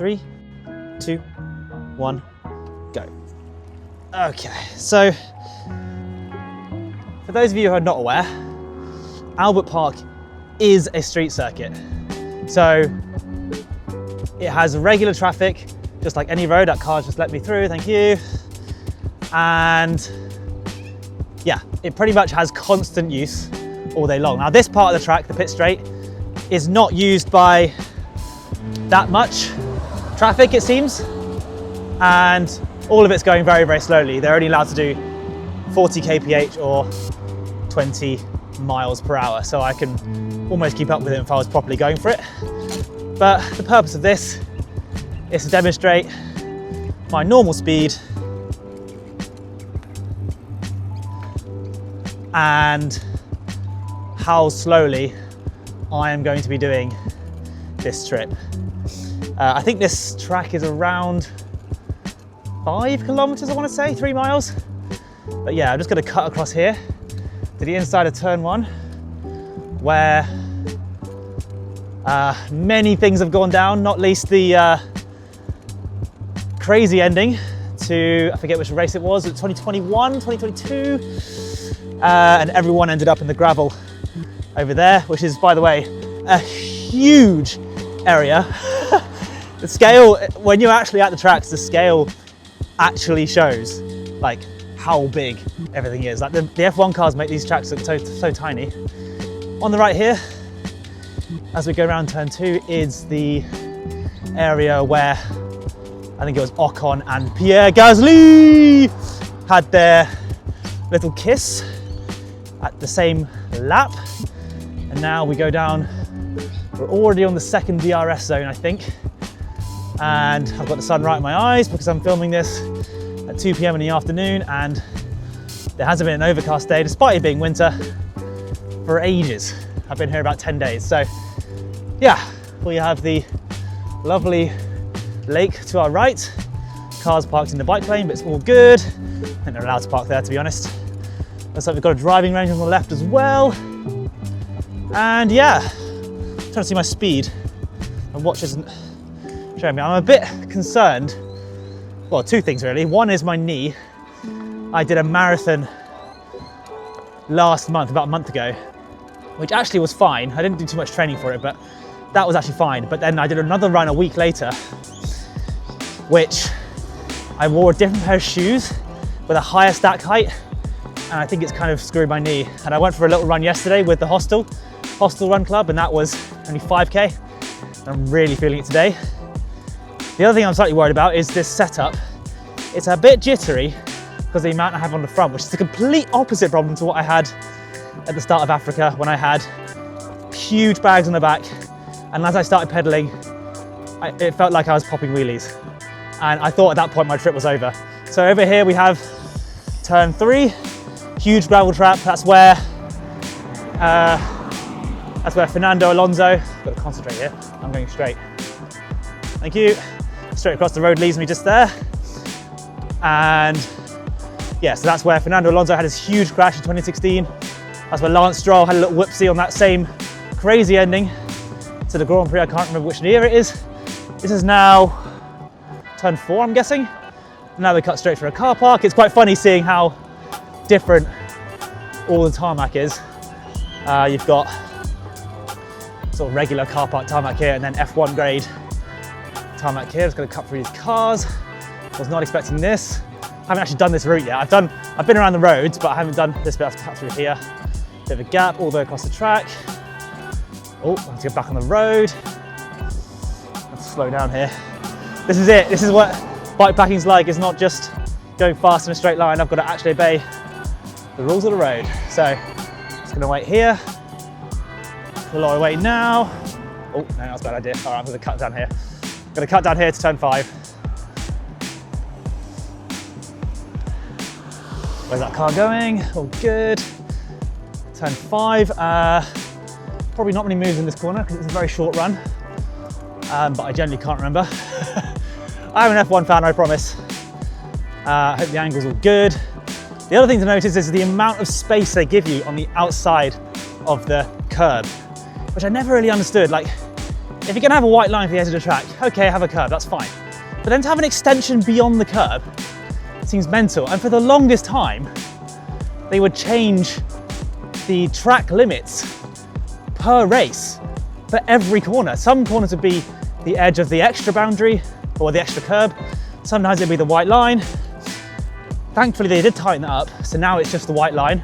3, 2, 1, go. Okay, so for those of you who are not aware, Albert Park is a street circuit. So it has regular traffic, just like any road. That car's just let me through, thank you. And yeah, it pretty much has constant use all day long. Now this part of the track, the pit straight, is not used by that much traffic, it seems. And all of it's going very, very slowly. They're only allowed to do 40 kph or 20 miles per hour. So I can almost keep up with it if I was properly going for it. But the purpose of this is to demonstrate my normal speed and how slowly I am going to be doing this trip. I think this track is around 5 kilometers, I want to say, 3 miles. But yeah, I'm just going to cut across here to the inside of turn 1, where many things have gone down, not least the crazy ending to, I forget which race it was 2021, 2022, and everyone ended up in the gravel over there, which is, by the way, a huge area. The scale, when you're actually at the tracks, the scale actually shows like how big everything is. Like the F1 cars make these tracks look so tiny. On the right here, as we go around turn 2, is the area where I think it was Ocon and Pierre Gasly had their little kiss at the same lap. And now we go down, we're already on the second DRS zone, I think. And I've got the sun right in my eyes because I'm filming this at 2 p.m. in the afternoon, and there hasn't been an overcast day, despite it being winter, for ages. I've been here about 10 days. So yeah, we have the lovely lake to our right, cars parked in the bike lane, but it's all good. I think they're allowed to park there, to be honest. Looks like we've got a driving range on the left as well. And yeah, I'm trying to see my speed. My watch isn't showing me. I'm a bit concerned. Well, two things really. One is my knee. I did a marathon last month, about a month ago, which actually was fine. I didn't do too much training for it, but that was actually fine. But then I did another run a week later, which I wore a different pair of shoes with a higher stack height, and I think it's kind of screwed my knee. And I went for a little run yesterday with the Hostel Run Club, and that was only 5k. I'm really feeling it today. The other thing I'm slightly worried about is this setup. It's a bit jittery because of the amount I have on the front, which is the complete opposite problem to what I had at the start of Africa, when I had huge bags on the back. And as I started pedaling, it felt like I was popping wheelies. And I thought at that point my trip was over. So over here we have turn 3, huge gravel trap. That's where Fernando Alonso, I've got to concentrate here, I'm going straight. Thank you. Straight across the road leads me just there. And yeah, so that's where Fernando Alonso had his huge crash in 2016. That's where Lance Stroll had a little whoopsie on that same crazy ending to the Grand Prix. I can't remember which year it is. This is now turn 4, I'm guessing. Now we cut straight for a car park. It's quite funny seeing how different all the tarmac is. You've got sort of regular car park tarmac here, and then F1 grade tarmac here. It's going to cut through these cars. Was not expecting this. I haven't actually done this route yet. I've been around the roads, but I haven't done this bit. I've cut through here. Bit of a gap all the way across the track. Oh, I have to get back on the road. Let's slow down here. This is it. This is what bikepacking's like. It's not just going fast in a straight line. I've got to actually obey the rules of the road. So, just going to wait here. Pull our way now. Oh, no, that's a bad idea. All right, I'm going to cut down here. I'm going to cut down here to turn 5. Where's that car going? All good. Turn 5. Probably not many moves in this corner because it's a very short run, but I generally can't remember. I'm an F1 fan, I promise. I hope the angle's all good. The other thing to notice is the amount of space they give you on the outside of the curb, which I never really understood. Like, if you're gonna have a white line for the edge of the track, okay, have a curb, that's fine. But then to have an extension beyond the curb seems mental. And for the longest time, they would change the track limits per race for every corner. Some corners would be the edge of the extra boundary or the extra curb. Sometimes it'd be the white line. Thankfully, they did tighten that up. So now it's just the white line,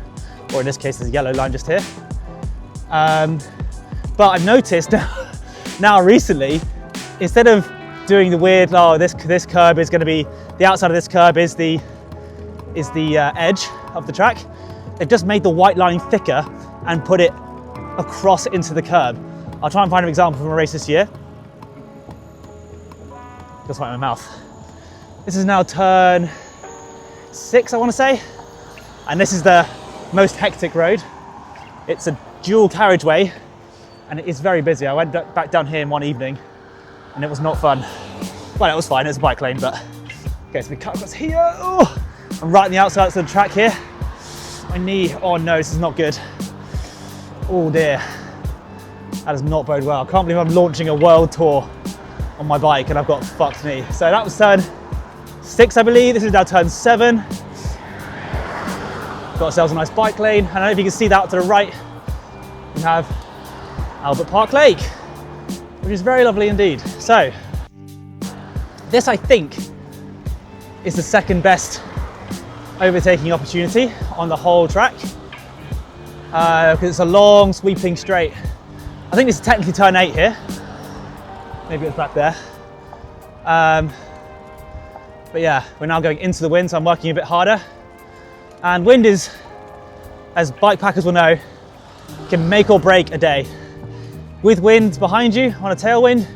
or in this case, there's a yellow line just here. But I've noticed now recently, instead of doing the weird, oh, this curb is going to be, the outside of this curb is the edge of the track, they've just made the white line thicker and put it across into the curb. I'll try and find an example from a race this year. Just right in my mouth. This is now turn 6, I want to say. And this is the most hectic road. It's a dual carriageway and it is very busy. I went back down here in one evening and it was not fun. Well, it was fine, it was a bike lane, but okay, so we cut across here. Oh, I'm right on the outside of the track here. My knee, oh no, this is not good. Oh dear, that does not bode well. I can't believe I'm launching a world tour on my bike and I've got a fucked knee. So that was turn 6, I believe. This is now turn 7. Got ourselves a nice bike lane. And I don't know if you can see that to the right. We have Albert Park Lake, which is very lovely indeed. So this, I think, is the second best overtaking opportunity on the whole track because it's a long sweeping straight. I think this is technically turn 8 here. Maybe it's back there. But yeah, we're now going into the wind, so I'm working a bit harder. And wind is, as bike packers will know, can make or break a day. With wind behind you on a tailwind,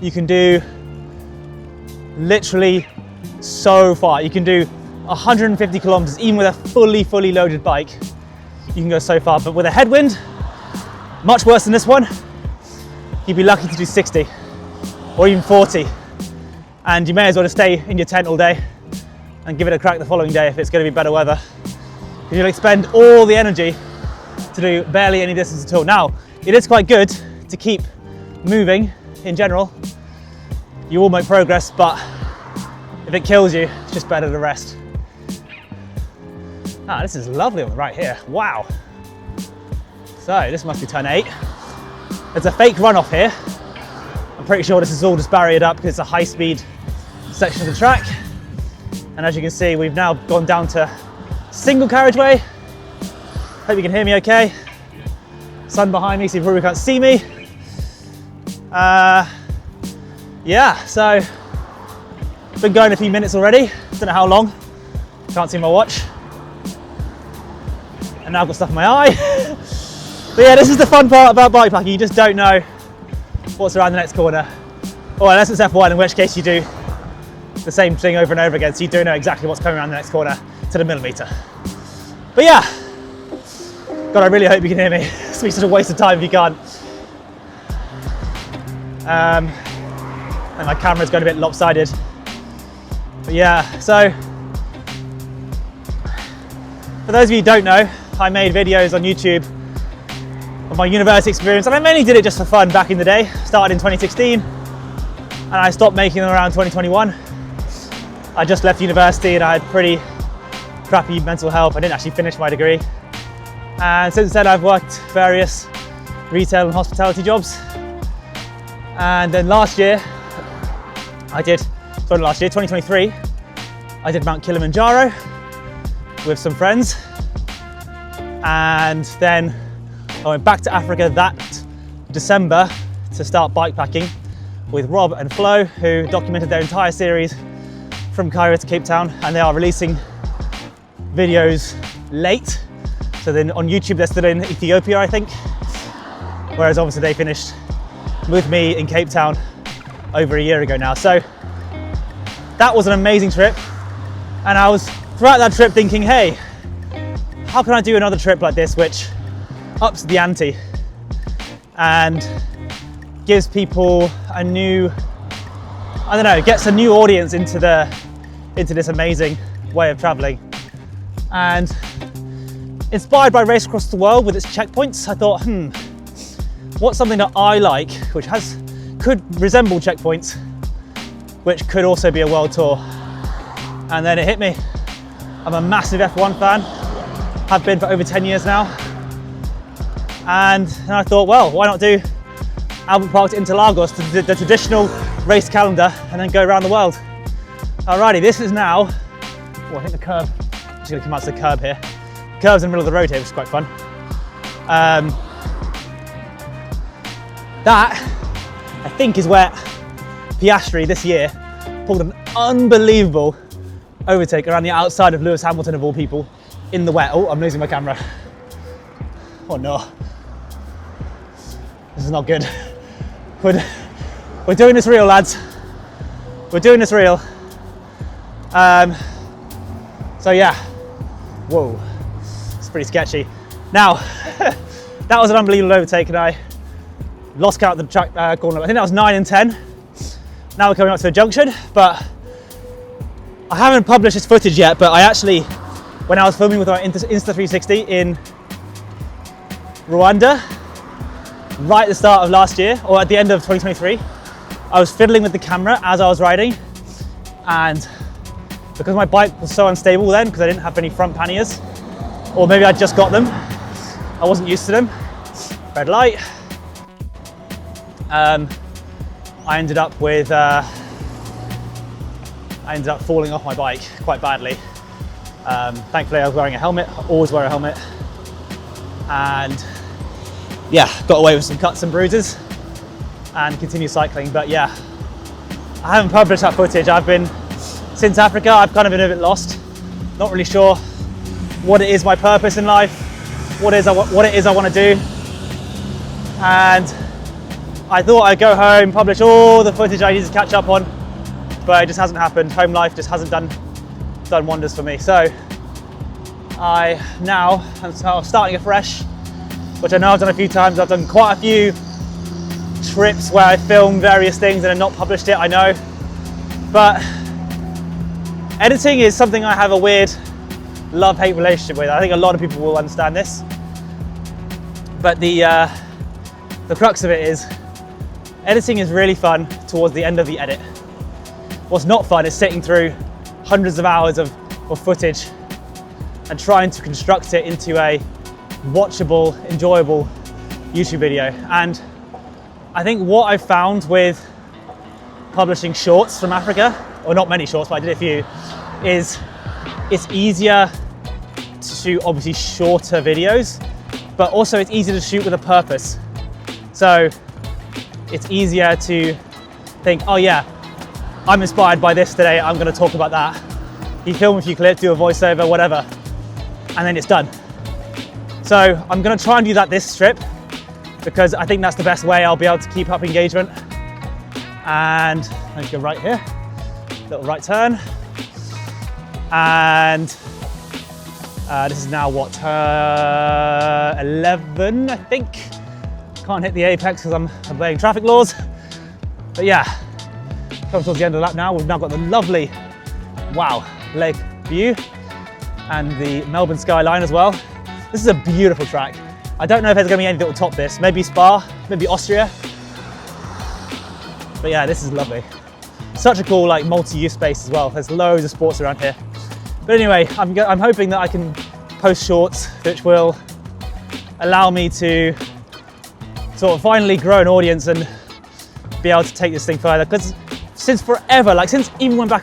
you can do literally so far. You can do 150 kilometers, even with a fully loaded bike. You can go so far, but with a headwind, much worse than this one, you'd be lucky to do 60 or even 40. And you may as well just stay in your tent all day and give it a crack the following day if it's going to be better weather. Because you'll expend all the energy to do barely any distance at all. Now, it is quite good to keep moving in general. You will make progress, but if it kills you, it's just better to rest. Ah, this is lovely on the right here. Wow. So this must be turn 8. There's a fake runoff here. I'm pretty sure this is all just barriered up because it's a high-speed section of the track. And as you can see, we've now gone down to single carriageway. Hope you can hear me okay. Sun behind me, so you probably can't see me. Yeah, so been going a few minutes already. Don't know how long. Can't see my watch. And now I've got stuff in my eye. But yeah, this is the fun part about bikepacking. You just don't know what's around the next corner. Or unless it's F1, in which case you do the same thing over and over again, so you do know exactly what's coming around the next corner to the millimetre. But yeah, God, I really hope you can hear me. It's such a waste of time if you can't. And my camera's going a bit lopsided. But yeah, so for those of you who don't know, I made videos on YouTube of my university experience, and I mainly did it just for fun back in the day. Started in 2016, and I stopped making them around 2021. I just left university and I had pretty crappy mental health. I didn't actually finish my degree. And since then I've worked various retail and hospitality jobs. And then last year, 2023, I did Mount Kilimanjaro with some friends. And then I went back to Africa that December to start bikepacking with Rob and Flo, who documented their entire series from Cairo to Cape Town, and they are releasing videos late. So then on YouTube they're still in Ethiopia, I think. Whereas obviously they finished with me in Cape Town over a year ago now. So that was an amazing trip. And I was throughout that trip thinking, hey, how can I do another trip like this which ups the ante and gives people a new, I don't know, gets a new audience into this amazing way of traveling. And inspired by Race Across the World with its checkpoints, I thought, what's something that I like, which has could resemble checkpoints, which could also be a world tour. And then it hit me. I'm a massive F1 fan, have been for over 10 years now. And I thought, well, why not do Albert Park to Interlagos, the traditional race calendar, and then go around the world. Alrighty, this is now, I think the curb, I'm just gonna come out to the curb here. The curb's in the middle of the road here, which is quite fun. That, I think, is where Piastri this year pulled an unbelievable overtake around the outside of Lewis Hamilton, of all people, in the wet. Oh, I'm losing my camera. Oh no. This is not good. We're doing this real, lads. We're doing this real. So yeah, whoa, it's pretty sketchy. Now, that was an unbelievable overtake, and I lost count of the track corner. I think that was 9 and 10. Now we're coming up to a junction, but I haven't published this footage yet, but I actually, when I was filming with our Insta360 in Rwanda, right at the start of last year, or at the end of 2023, I was fiddling with the camera as I was riding, and because my bike was so unstable then, because I didn't have any front panniers, or maybe I just got them, I wasn't used to them. Red light. I ended up falling off my bike quite badly. Thankfully I was wearing a helmet. I always wear a helmet, and yeah, got away with some cuts and bruises and continue cycling. But yeah, I haven't published that footage. Since Africa, I've kind of been a bit lost, not really sure what it is my purpose in life, what it is I want to do. And I thought I'd go home, publish all the footage I need to catch up on, but it just hasn't happened. Home life just hasn't done wonders for me. So I'm starting afresh, which I know I've done a few times. I've done quite a few trips where I filmed various things and then not published it, I know. But editing is something I have a weird love-hate relationship with. I think a lot of people will understand this. But the crux of it is, editing is really fun towards the end of the edit. What's not fun is sitting through hundreds of hours of footage and trying to construct it into a watchable, enjoyable YouTube video. And I think what I've found with publishing shorts from Africa, or not many shorts, but I did a few, is it's easier to shoot obviously shorter videos, but also it's easier to shoot with a purpose. So it's easier to think, oh yeah, I'm inspired by this today, I'm gonna talk about that. You film a few clips, do a voiceover, whatever, and then it's done. So I'm gonna try and do that this trip, because I think that's the best way I'll be able to keep up engagement. And let's go right here, little right turn. And this is now what, 11, I think. Can't hit the apex because I'm obeying traffic laws. But yeah, coming towards the end of the lap now. We've now got the lovely, wow, lake view and the Melbourne skyline as well. This is a beautiful track. I don't know if there's gonna be anything that will top this. Maybe Spa, maybe Austria. But yeah, this is lovely. Such a cool like multi-use space as well. There's loads of sports around here. But anyway, I'm hoping that I can post shorts which will allow me to sort of finally grow an audience and be able to take this thing further. Because since forever, like since even back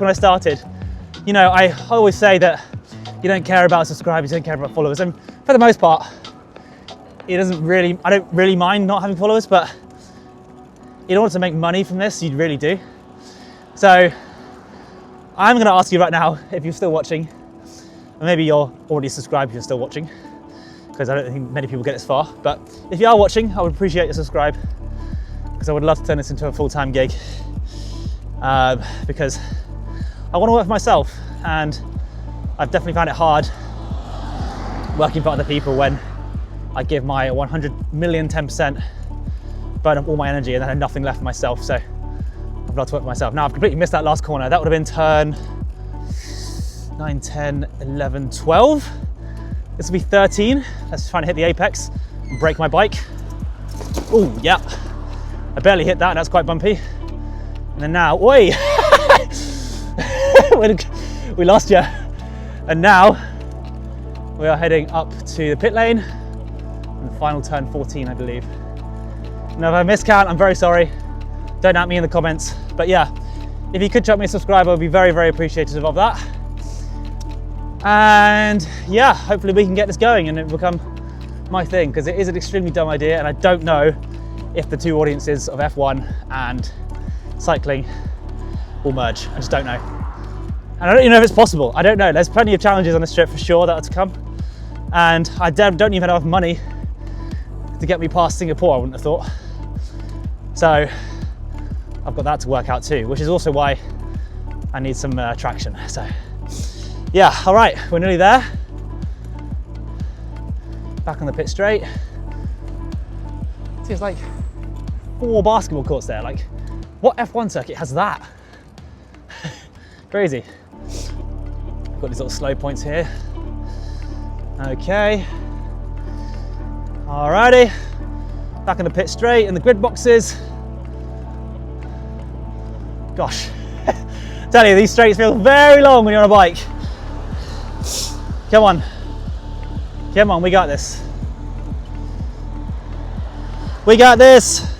when I started, you know, I always say that you don't care about subscribers, you don't care about followers, and for the most part, I don't really mind not having followers, but in order to make money from this, you really do. So I'm going to ask you right now, if you're still watching, and maybe you're already subscribed if you're still watching, because I don't think many people get this far, but if you are watching, I would appreciate your subscribe, because I would love to turn this into a full-time gig, because I want to work for myself, and I've definitely found it hard working for other people when I give my 100,000,010%, burn up all my energy, and then I have nothing left for myself. So I'd love to work for myself. Now I've completely missed that last corner. That would have been turn 9, 10, 11, 12. This will be 13. Let's try and hit the apex and break my bike. Oh, yeah. I barely hit that, and that's quite bumpy. And then now, oi! We lost you. And now we are heading up to the pit lane and the final turn 14, I believe. Now if I miscount, I'm very sorry. Don't at me in the comments. But yeah, if you could chuck me a subscribe, I'd be very, very appreciative of that. And yeah, hopefully we can get this going and it will become my thing, because it is an extremely dumb idea, and I don't know if the two audiences of F1 and cycling will merge. I just don't know. And I don't even know if it's possible. I don't know. There's plenty of challenges on this trip for sure that are to come. And I don't even have enough money to get me past Singapore, I wouldn't have thought. So I've got that to work out too, which is also why I need some traction. So yeah, all right, we're nearly there. Back on the pit straight. See, it's like 4 basketball courts there. Like, what F1 circuit has that? Crazy. Got these little slow points here. Okay. Alrighty. Back in the pit straight in the grid boxes. Gosh. Tell you, these straights feel very long when you're on a bike. Come on. Come on, we got this. We got this.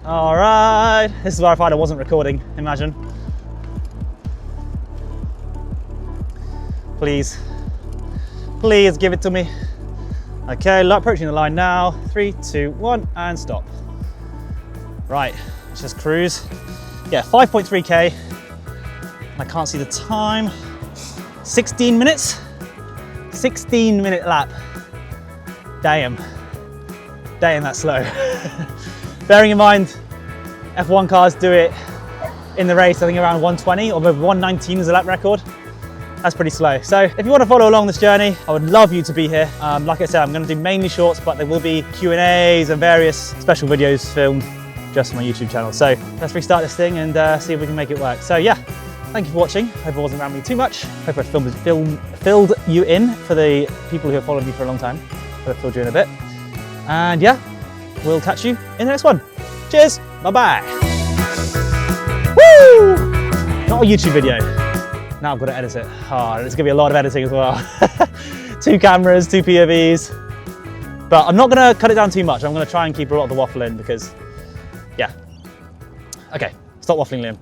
All right. This is where I find I wasn't recording, imagine. Please. Please give it to me. Okay, approaching the line now. 3, 2, 1, and stop. Right, let's just cruise. Yeah, 5.3K. I can't see the time. 16 minutes. 16-minute lap. Damn. Damn, that's slow. Bearing in mind, F1 cars do it in the race, I think around 120 or maybe 119 is the lap record. That's pretty slow. So if you want to follow along this journey, I would love you to be here. Like I said, I'm going to do mainly shorts, but there will be Q&As and various special videos filmed just on my YouTube channel. So let's restart this thing and see if we can make it work. So yeah, thank you for watching. Hope I wasn't rambling too much. Hope I filled you in for the people who have followed me for a long time. I've filled you in a bit. And yeah, we'll catch you in the next one. Cheers, bye-bye. Woo! Not a YouTube video. Now I've got to edit it. Oh, there's gonna be a lot of editing as well. 2 cameras, 2 POVs. But I'm not gonna cut it down too much. I'm gonna try and keep a lot of the waffle in because, yeah. Okay, stop waffling, Liam.